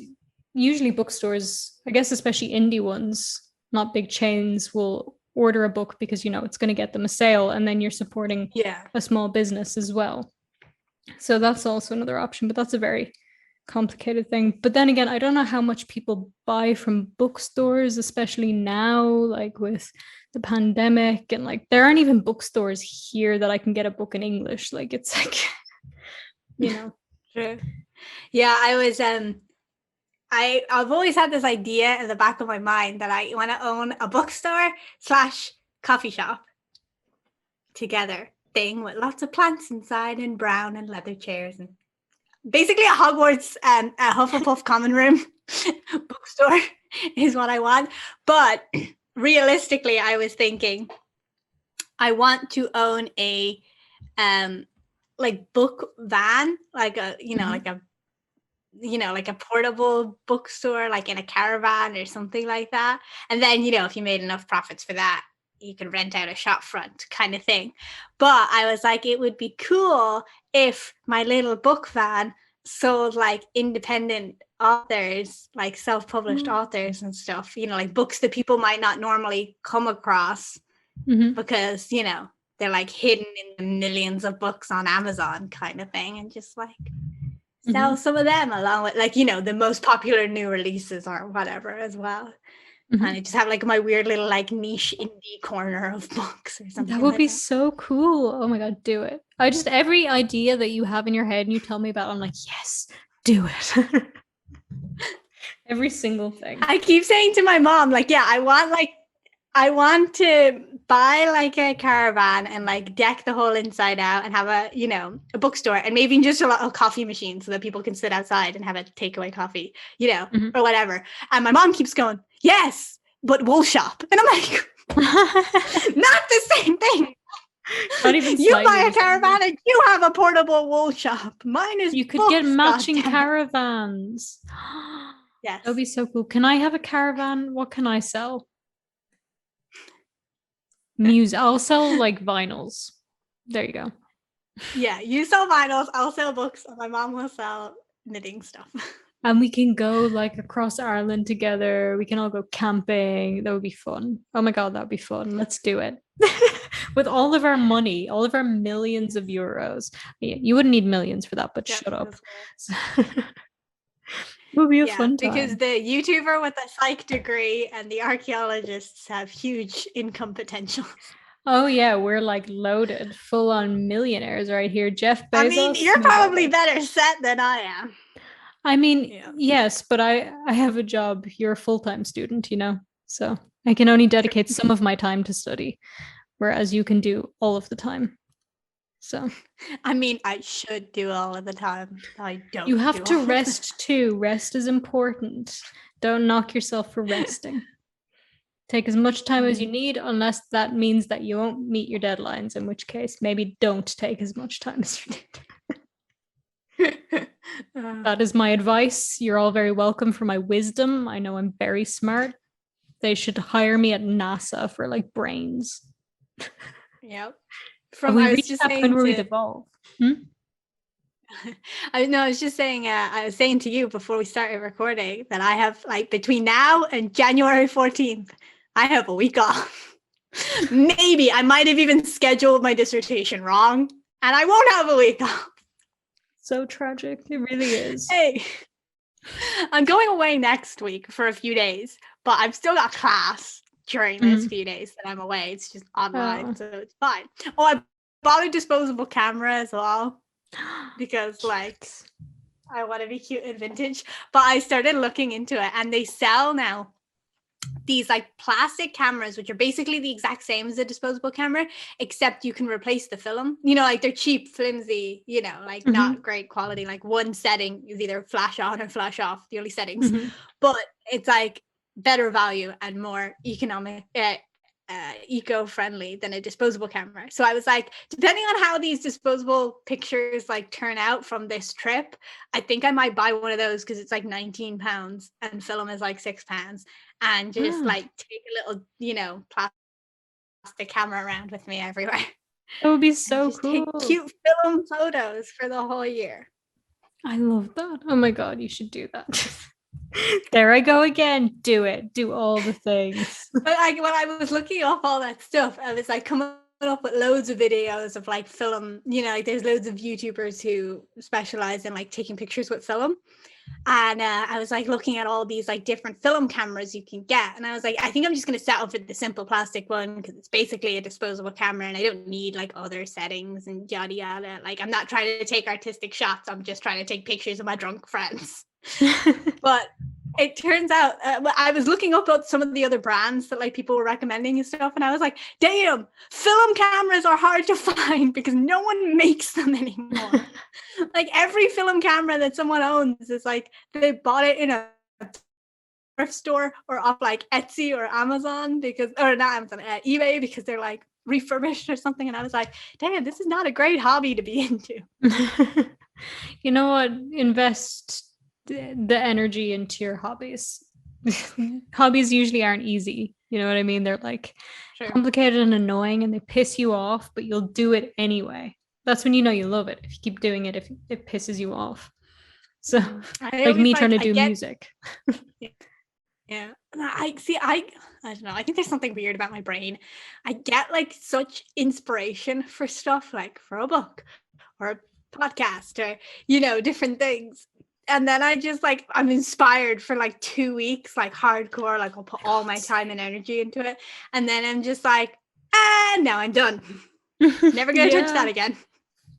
usually bookstores, I guess especially indie ones, not big chains, will order a book because, you know, it's going to get them a sale, and then you're supporting a small business as well. So that's also another option, but that's a very complicated thing. But then again, I don't know how much people buy from bookstores, especially now, like with the pandemic, and like there aren't even bookstores here that I can get a book in English. Like it's like, you know. Sure. Yeah, I was I've always had this idea in the back of my mind that I want to own a bookstore / coffee shop together thing with lots of plants inside and brown and leather chairs, and basically a Hogwarts and a Hufflepuff common room bookstore is what I want. But realistically, I was thinking I want to own a like book van, like a like a portable bookstore, like in a caravan or something like that. And then, if you made enough profits for that, you could rent out a shop front kind of thing. But I was like, it would be cool if my little book van sold like independent authors, like self-published authors and stuff, like books that people might not normally come across because, they're like hidden in the millions of books on Amazon kind of thing, and just like sell some of them along with like, the most popular new releases or whatever as well. And I just have like my weird little like niche indie corner of books or something. That would be so cool. Oh my God, do it. Every idea that you have in your head and you tell me about, I'm like, yes, do it. Every single thing. I keep saying to my mom, like, yeah, I want to buy like a caravan and like deck the whole inside out and have a bookstore and maybe just a little coffee machine so that people can sit outside and have a takeaway coffee, or whatever. And my mom keeps going, yes, but wool shop. And I'm like, not the same thing. Not even you buy a caravan and you have a portable wool shop. Mine is you could get matching caravans. Yes. That would be so cool. Can I have a caravan? What can I sell? I'll sell like vinyls. There you go. Yeah, you sell vinyls, I'll sell books, and my mom will sell knitting stuff. And we can go like across Ireland together. We can all go camping. That would be fun. Oh my God, that would be fun. Let's do it. With all of our money, all of our millions of euros. You wouldn't need millions for that, but shut up. It would be a fun time. Because the YouTuber with the psych degree and the archaeologists have huge income potential. Oh yeah, we're like loaded, full on millionaires right here. Jeff Bezos. I mean, you're probably better set than I am. I mean, yes, but I have a job. You're a full-time student, so I can only dedicate some of my time to study, whereas you can do all of the time. So, I mean, I should do all of the time. I don't. You have to rest too. Rest is important. Don't knock yourself for resting. Take as much time as you need, unless that means that you won't meet your deadlines, in which case maybe don't take as much time as you need. That is my advice. You're all very welcome for my wisdom. I know I'm very smart. They should hire me at NASA for like brains. Yep. I was just saying when we evolve. I was just saying, I was saying to you before we started recording that I have like between now and January 14th, I have a week off. Maybe I might have even scheduled my dissertation wrong and I won't have a week off. So tragic. It really is. Hey, I'm going away next week for a few days, but I've still got class during those few days that I'm away. It's just online, so it's fine. Oh, I bought a disposable camera as well because like I want to be cute and vintage, but I started looking into it and they sell now these like plastic cameras which are basically the exact same as a disposable camera, except you can replace the film, like they're cheap, flimsy, like not great quality, like one setting is either flash on or flash off, the only settings, but it's like better value and more economic, eco-friendly than a disposable camera. So I was like, depending on how these disposable pictures like turn out from this trip, I think I might buy one of those because it's like £19 and film is like £6, and just like take a little plastic camera around with me everywhere. That would be so cool. Take cute film photos for the whole year. I love that. Oh my God, you should do that. There I go again. Do it. Do all the things. But when I was looking up all that stuff, I was like coming up with loads of videos of like film, like there's loads of YouTubers who specialize in like taking pictures with film. And I was like looking at all these like different film cameras you can get. And I was like, I think I'm just going to settle for the simple plastic one because it's basically a disposable camera and I don't need like other settings and yada yada. Like I'm not trying to take artistic shots. I'm just trying to take pictures of my drunk friends. But it turns out I was looking up at some of the other brands that like people were recommending and stuff, and I was like, damn, film cameras are hard to find because no one makes them anymore. Like every film camera that someone owns is like they bought it in a thrift store or off like Etsy or Amazon, because or not Amazon, eBay, because they're like refurbished or something, and I was like, damn, this is not a great hobby to be into. You know what? Invest the energy into your hobbies. Hobbies usually aren't easy. You know what I mean? They're like complicated and annoying and they piss you off, but you'll do it anyway. That's when you know you love it. If you keep doing it, if it pisses you off. So like me trying to do music. Yeah. I don't know. I think there's something weird about my brain. I get like such inspiration for stuff, like for a book or a podcast or, you know, different things. And then I just like, I'm inspired for like 2 weeks, like hardcore, like I'll put all my time and energy into it. And then I'm just like, now I'm done. Never gonna touch that again.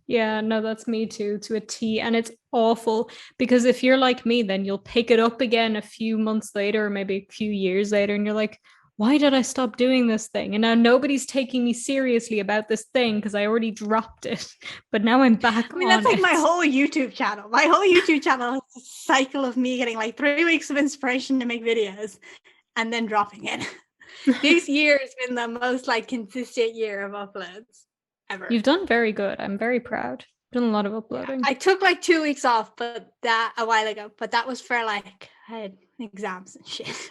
Yeah, no, that's me too, to a T. And it's awful because if you're like me, then you'll pick it up again a few months later, or maybe a few years later, and you're like, why did I stop doing this thing? And now nobody's taking me seriously about this thing because I already dropped it. But now I'm back. I mean, that's like my whole YouTube channel. My whole YouTube channel is a cycle of me getting like 3 weeks of inspiration to make videos and then dropping it. This year has been the most like consistent year of uploads ever. You've done very good. I'm very proud. Done a lot of uploading. Yeah, I took like 2 weeks off, but that a while ago. But that was for like I had exams and shit.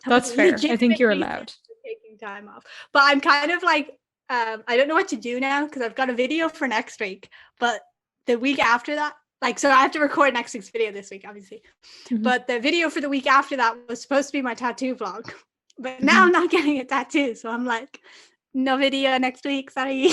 That's fair. I think you're allowed. Taking time off, but I'm kind of like I don't know what to do now because I've got a video for next week, but the week after that, like, so I have to record next week's video this week, obviously. Mm-hmm. But the video for the week after that was supposed to be my tattoo vlog, but now I'm not getting a tattoo, so I'm like, no video next week. Sorry.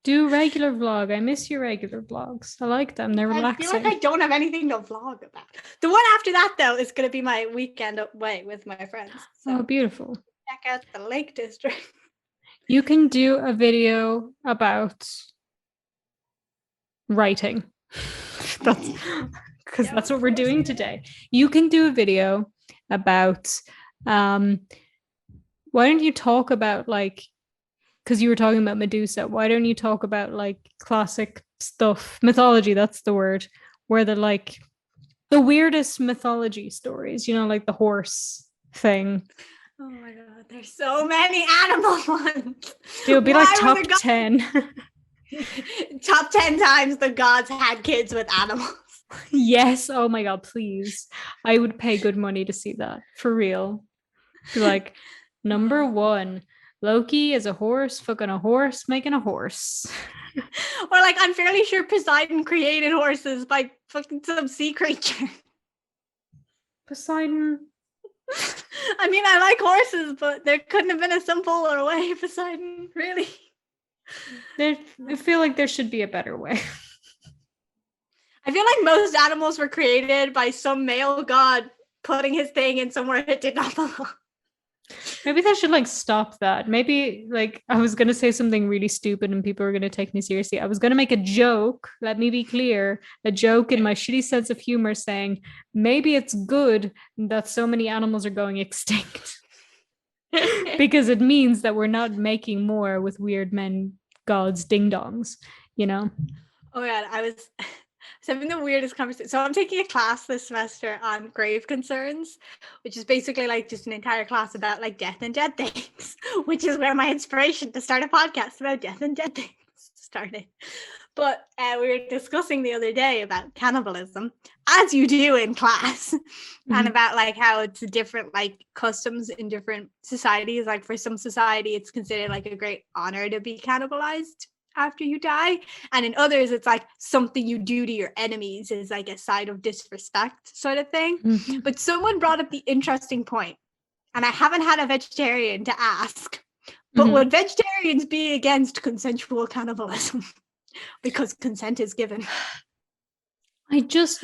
Do regular vlog. I miss your regular vlogs. I like them. They're relaxing. I feel like I don't have anything to vlog about. The one after that, though, is going to be my weekend away with my friends. So oh, beautiful. Check out the Lake District. You can do a video about writing. That's because that's what we're doing today. You can do a video about why don't you talk about like, because you were talking about Medusa, why don't you talk about like classic stuff, mythology, that's the word, where they're like the weirdest mythology stories, you know, like the horse thing. Oh my god, there's so many animal ones. It'll be like top 10. Top 10 times the gods had kids with animals. Yes, oh my god, please. I would pay good money to see that, for real. Like, number 1, Loki is a horse, fucking a horse, making a horse. Or like, I'm fairly sure Poseidon created horses by fucking some sea creature. Poseidon. I mean, I like horses, but there couldn't have been a simpler way, Poseidon, really. I feel like there should be a better way. I feel like most animals were created by some male god putting his thing in somewhere it did not belong. Maybe they should like stop that. Maybe like I was going to say something really stupid and people are going to take me seriously. I was going to make a joke. Let me be clear. A joke in my shitty sense of humor saying maybe it's good that so many animals are going extinct. Because it means that we're not making more with weird men, gods, ding-dongs, you know? Oh my god, I was having the weirdest conversation. So I'm taking a class this semester on grave concerns, which is basically like just an entire class about like death and dead things, which is where my inspiration to start a podcast about death and dead things started. But we were discussing the other day about cannibalism, as you do in class, and about like how it's different like customs in different societies. Like for some society, it's considered like a great honor to be cannibalized after you die, and in others it's like something you do to your enemies is like a sign of disrespect sort of thing. But someone brought up the interesting point, and I haven't had a vegetarian to ask, but would vegetarians be against consensual cannibalism? Because consent is given.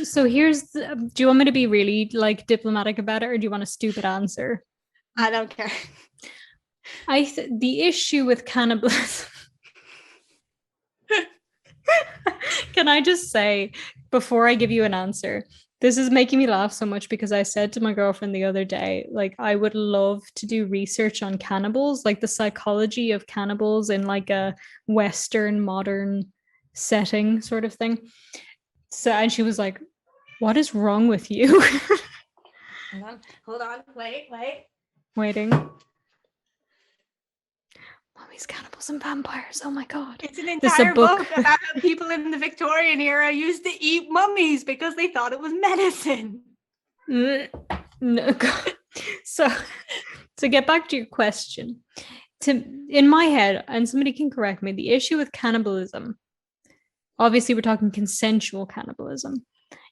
So here's do you want me to be really like diplomatic about it, or do you want a stupid answer? I don't care. The issue with cannibalism. Can I just say, before I give you an answer, this is making me laugh so much because I said to my girlfriend the other day, like, I would love to do research on cannibals, like the psychology of cannibals in like a Western modern setting sort of thing. So, and she was like, what is wrong with you? Hold on. Waiting. Mommy Mummies, cannibals, and vampires. Oh my god. It's an This is a entire book. book about how people in the Victorian era used to eat mummies because they thought it was medicine. No, God. So to get back to your question, in my head, and somebody can correct me, the issue with cannibalism, obviously we're talking consensual cannibalism,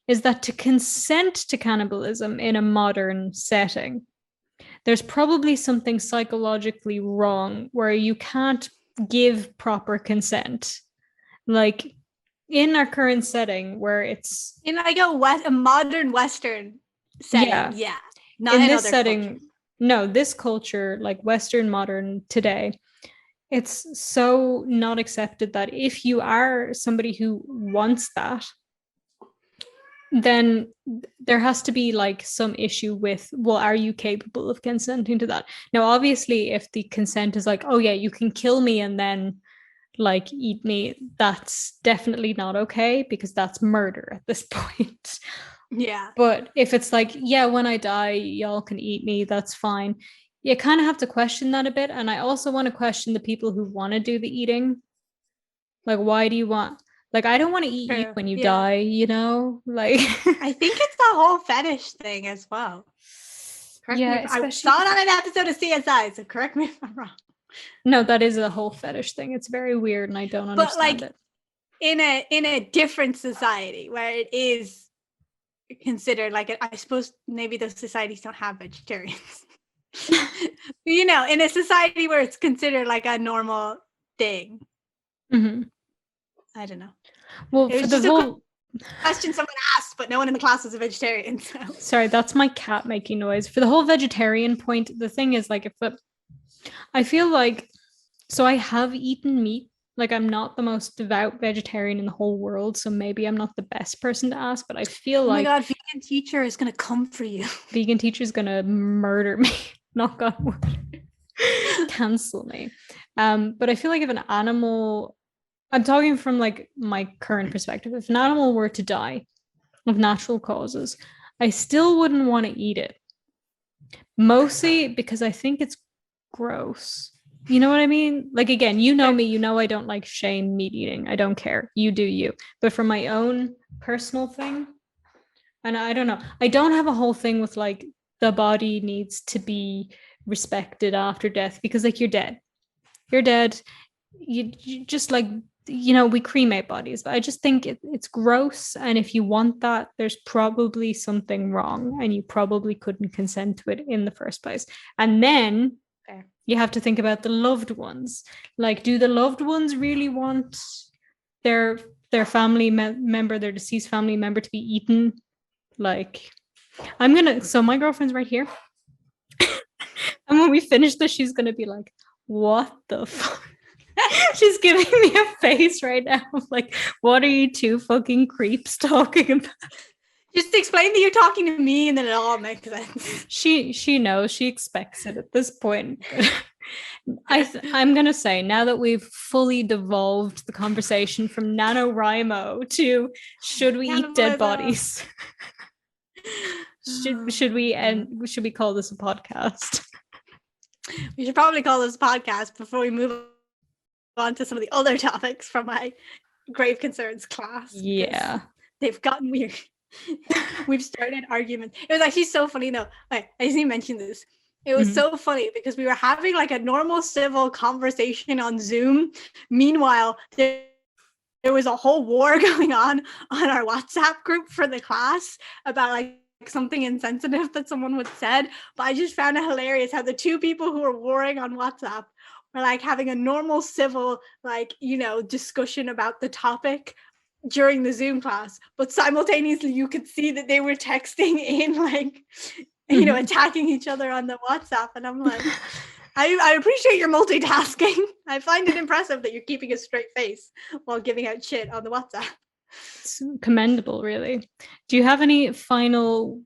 is that to consent to cannibalism in a modern setting, there's probably something psychologically wrong where you can't give proper consent. Like in our current setting where it's in like a modern Western setting, yeah. Not in in this other setting, cultures. no, this culture, like Western modern today, it's so not accepted that if you are somebody who wants that, then there has to be like some issue with, well, are you capable of consenting to that? Now, obviously, if the consent is like, oh yeah, you can kill me and then like eat me, that's definitely not okay because that's murder at this point. Yeah. But if it's like, yeah, when I die, y'all can eat me, that's fine. You kind of have to question that a bit. And I also want to question the people who want to do the eating. Like, why do you want, like, I don't want to eat you when you die, you know? Like, I think it's the whole fetish thing as well. Correct me if I saw it on an episode of CSI, so correct me if I'm wrong. No, that is a whole fetish thing. It's very weird and I don't understand it. In a different society where it is considered like I suppose maybe those societies don't have vegetarians. You know, in a society where it's considered like a normal thing. Mm-hmm. I don't know. Well, for the whole question someone asked, but no one in the class was a vegetarian. So. Sorry, that's my cat making noise. For the whole vegetarian point, the thing is like I feel like, so I have eaten meat. Like I'm not the most devout vegetarian in the whole world, so maybe I'm not the best person to ask, but I feel like, oh my god, vegan teacher is gonna come for you. Vegan teacher is gonna murder me. Knock on wood. Cancel me. But I feel like if an animal, I'm talking from like my current perspective, if an animal were to die of natural causes, I still wouldn't want to eat it. Mostly because I think it's gross. You know what I mean? Like, again, you know me, you know I don't like shame meat eating. I don't care. You do you. But for my own personal thing, and I don't know, I don't have a whole thing with like the body needs to be respected after death because like you're dead. You're dead. You just like, you know, we cremate bodies, but I just think it's gross. And if you want that, there's probably something wrong and you probably couldn't consent to it in the first place. And then you have to think about the loved ones. Like, do the loved ones really want their family member, their deceased family member to be eaten? Like, so my girlfriend's right here. And when we finish this, she's gonna be like, what the fuck? She's giving me a face right now. Like, what are you two fucking creeps talking about? Just explain that you're talking to me and then it all makes sense. She knows, she expects it at this point. I'm gonna say, now that we've fully devolved the conversation from NaNoWriMo to should we eat dead bodies? should we call this a podcast? We should probably call this a podcast before we move on to some of the other topics from my grave concerns class. Yeah. They've gotten weird. We've started arguments. It was actually so funny though. I just need to mention this. It was so funny because we were having like a normal civil conversation on Zoom. Meanwhile, there was a whole war going on our WhatsApp group for the class about like something insensitive that someone would said. But I just found it hilarious how the two people who were warring on WhatsApp were like having a normal civil, like, you know, discussion about the topic during the Zoom class, but simultaneously you could see that they were texting in like, you know, attacking each other on the WhatsApp. And I'm like, I appreciate your multitasking. I find it impressive that you're keeping a straight face while giving out shit on the WhatsApp. It's commendable, really. Do you have any final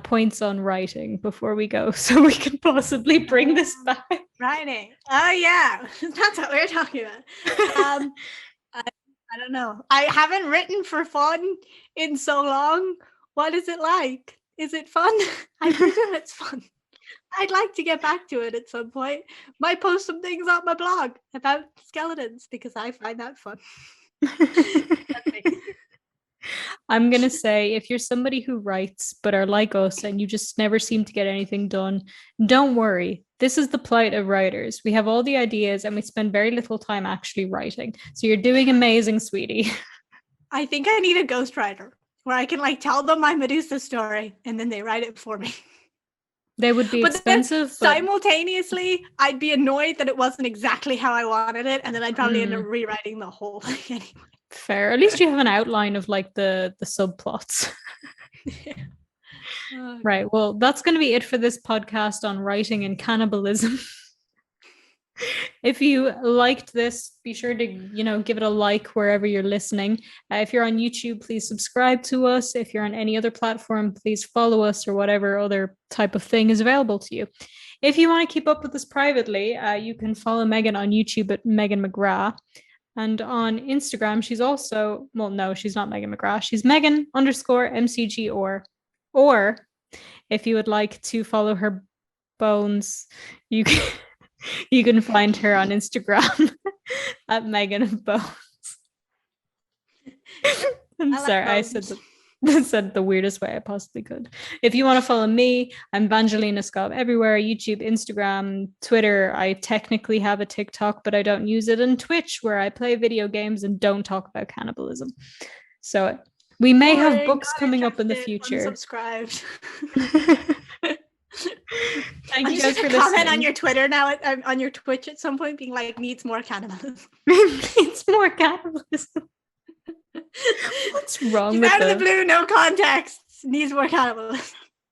points on writing before we go so we can possibly bring this back? Writing. Oh yeah, that's what we're talking about. I don't know. I haven't written for fun in so long. What is it like? Is it fun? I presume it's fun. I'd like to get back to it at some point. Might post some things on my blog about skeletons because I find that fun. I'm going to say if you're somebody who writes but are like us and you just never seem to get anything done, don't worry. This is the plight of writers. We have all the ideas and we spend very little time actually writing. So you're doing amazing, sweetie. I think I need a ghostwriter where I can like tell them my Medusa story and then they write it for me. They would be But expensive. simultaneously, I'd be annoyed that it wasn't exactly how I wanted it, and then I'd probably end up rewriting the whole thing anyway. Fair. At least you have an outline of like the subplots. Right. Well, that's going to be it for this podcast on writing and cannibalism. If you liked this, be sure to, give it a like wherever you're listening. If you're on YouTube, please subscribe to us. If you're on any other platform, please follow us or whatever other type of thing is available to you. If you want to keep up with us privately, you can follow Megan on YouTube at Megan McGrath. And on Instagram, she's also, well, no, she's not Megan McGrath. She's Megan_MCG or if you would like to follow her bones, you can find her on Instagram at Megan of Bones. I'm sorry, I said the weirdest way I possibly could. If you want to follow me, I'm Vangelina Scott everywhere, YouTube, Instagram, Twitter. I technically have a TikTok, but I don't use it, and Twitch, where I play video games and don't talk about cannibalism. So we may have books coming up in the future. Unsubscribed. Thank you guys for listening. Comment on your Twitter now, on your Twitch at some point, being like, needs more cannibalism. Needs more cannibalism. What's wrong with out of the blue, no context. Needs more cannibalism.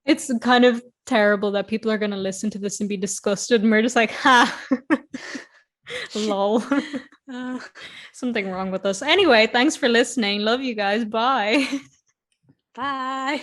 It's kind of terrible that people are going to listen to this and be disgusted, and we're just like, ha, lol. Something wrong with us. Anyway, thanks for listening. Love you guys. Bye. Bye.